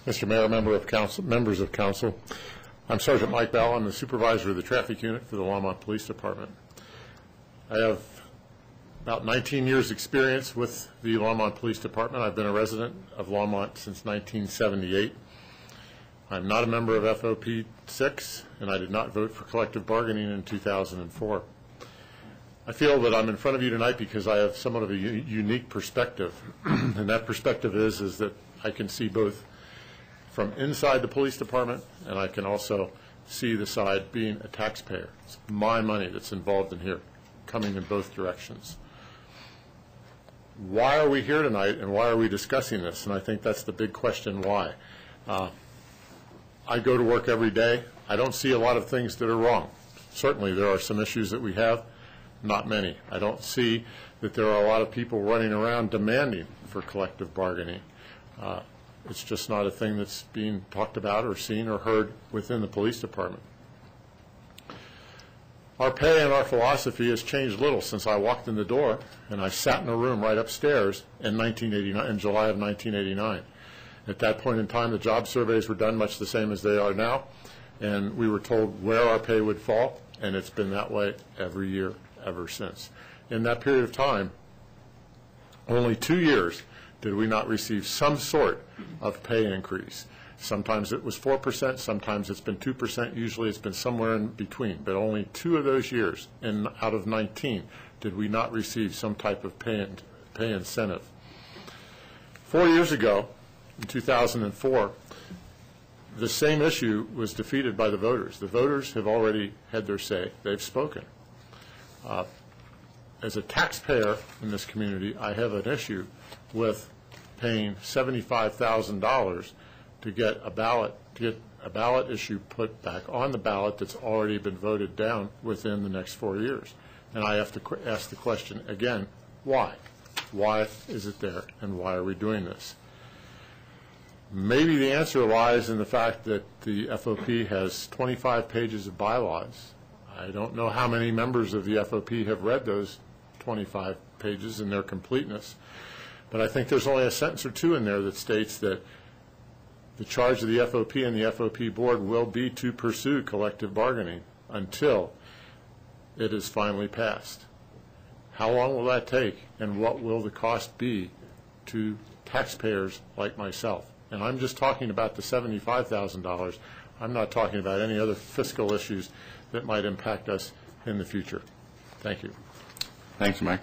Mr. Mayor, members of council, I'm Sergeant Mike Bell. I'm the supervisor of the traffic unit for the Longmont Police Department. I have about 19 years experience with the Longmont Police Department. I've been a resident of Longmont since 1978. I'm not a member of FOP 6, and I did not vote for collective bargaining in 2004. I feel that I'm in front of you tonight because I have somewhat of a unique perspective, and that perspective is that I can see both from inside the police department, and I can also see the side being a taxpayer. It's my money that's involved in here, coming in both directions. Why are we here tonight, and why are we discussing this? And I think that's the big question, why. I go to work every day. I don't see a lot of things that are wrong. Certainly there are some issues that we have, not many. I don't see that there are a lot of people running around demanding for collective bargaining. It's just not a thing that's being talked about or seen or heard within the police department. Our pay and our philosophy has changed little since I walked in the door and I sat in a room right upstairs in July of 1989. At that point in time, the job surveys were done much the same as they are now, and we were told where our pay would fall, and it's been that way every year ever since. In that period of time, only 2 years did we not receive some sort of pay increase. Sometimes it was 4%, sometimes it's been 2%, usually it's been somewhere in between. But only 2 of those years out of 19 did we not receive some type of pay incentive. 4 years ago, in 2004, the same issue was defeated by the voters. The voters have already had their say. They've spoken. As a taxpayer in this community, I have an issue with paying $75,000 to get a ballot issue put back on the ballot that's already been voted down within the next 4 years. And I have to ask the question again, why? Why is it there, and why are we doing this? Maybe the answer lies in the fact that the FOP has 25 pages of bylaws. I don't know how many members of the FOP have read those 25 pages in their completeness, but I think there's only a sentence or two in there that states that the charge of the FOP and the FOP board will be to pursue collective bargaining until it is finally passed. How long will that take, and what will the cost be to taxpayers like myself? And I'm just talking about the $75,000. I'm not talking about any other fiscal issues that might impact us in the future. Thank you. Thanks, Mike.